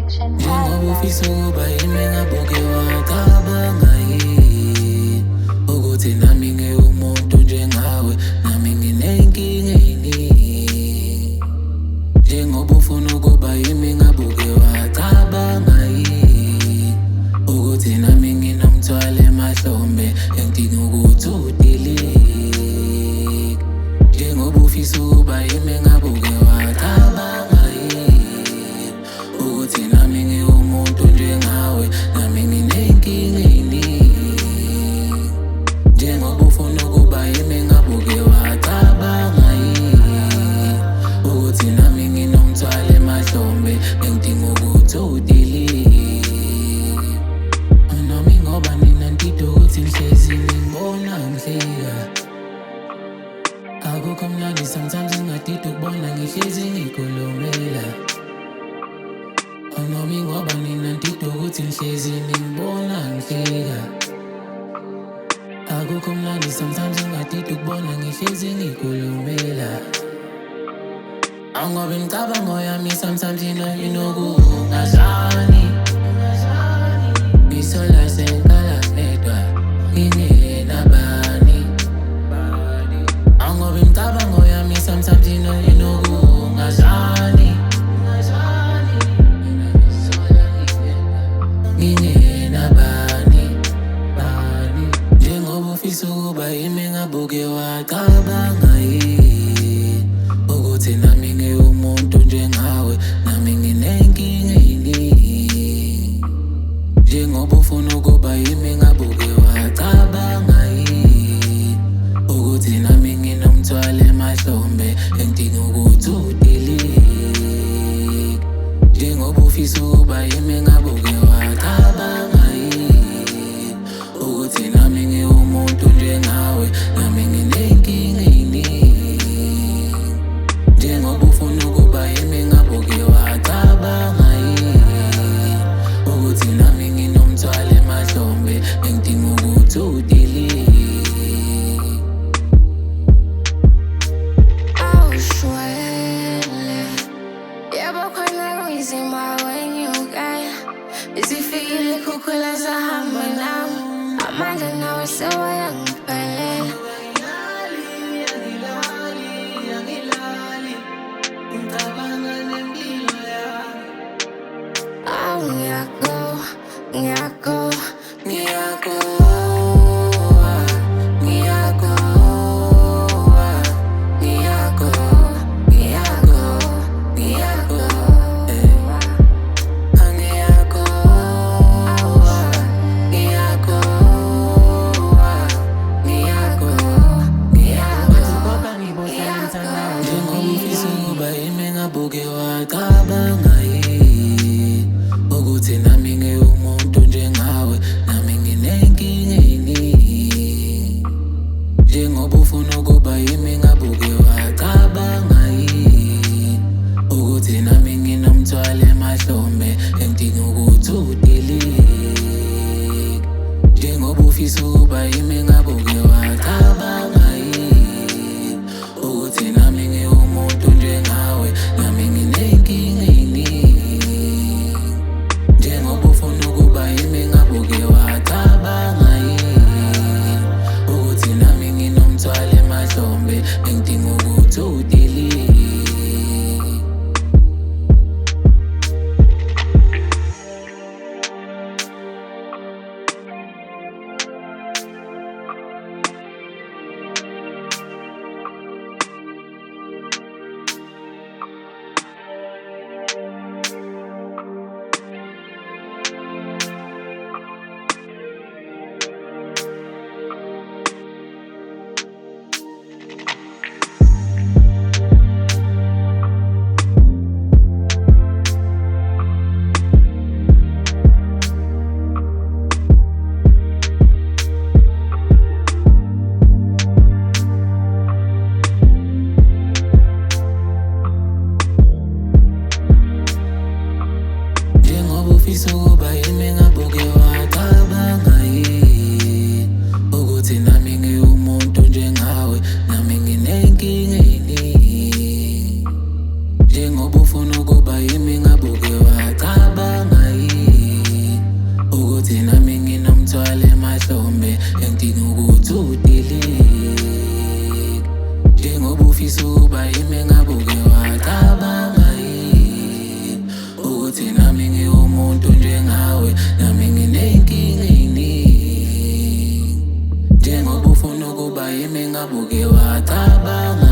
Njengoba ufisa ukuba yimi ngabuke wacabanga yini ukuthi nami ngiwumuntu njengawe, nami nginenkinga eyiningi. Njengoba ufuna ukuba yimi ngabuke wacabanga yini ukuthi nami nginomthwalo emahlombe engidinga ukuthi udelete. Njengoba ufisa ukuba yimi ngabuke wacabanga yini ukuthi nami ngiwumuntu njengawe, nami nginenkinga eyiningi. Njengoba ufuna ukuba yimi ngabuke wacabanga yini ukuthi nami nginomthwalo emahlombe engidinga ukuthi udelete. Nami ngoba nina ntito ukuthi ngihlezi ngibona ngihleka. Akukho mnandi sometimes ngingadida ukubona ngihlezi ngikhulumela. Nami ngoba nina ntito ukuthi ngihlezi ngibona ngihleka. Akukho mnandi sometimes ngingadida ukubona ngihlezi ngikhulumela. Angoba imicabango yami sometimes inokungazani. Ngisola sengikhala ngedwa ngingenabani. Angoba imicabango yami sometimes inokungazani. Ngingenabani. Njengoba ufisa ukuba yimi ngabuke wacabanga yini ukuthi nami ngiwumuntu njengawe, nami nginenkinga eyiningi. Njengoba ufuna ukuba yimi ngabuke wacabanga yini ukuthi nami nginomthwalo emahlombe engidinga ukuthi udelete. Njengoba ufisa ukuba yimi ngabuke wacabanga yini ukuthi nami ngiwumuntu njengawe, nami nginenkinga eyiningi. Njengoba ufuna ukuba yimi ngabuke wacabanga yini ukuthi nami nginomthwalo emahlombe engidinga ukuthi udelete. Awushwele, yebo khona kunzima when you can. Isifikile ikhukhula sahamba nami, amandla nawe sewayangiphelela. Awu ngiyako, ngiyako, ngiyako. Ngabuke wacabanga yini ukuthi nami ngiwumuntu njengawe, nami nginenkinga eyiningi. Njengoba ufuna ukuba yimi ngabuke wacabanga yini ukuthi nami nginomthwalo emahlombe engidinga ukuthi udelete. Njengoba ufisa ukuba yimi ngabuke wacabanga yini ukuthi nami ngiwumuntu njengawe, nami nginenkinga eyiningi. Njengoba ufuna ukuba yimi ngabuke wacabanga yini ukuthi nami nginomthwalo emahlombe engidinga ukuthi udelete. ufisa ukuba yimi ngabuke wacabanga yini ukuthi nami ngiwumuntu njengawe, nami nginey'nkinga ey'ningi. Njengoba ufuna ukuba yimi ngabuke wacabanga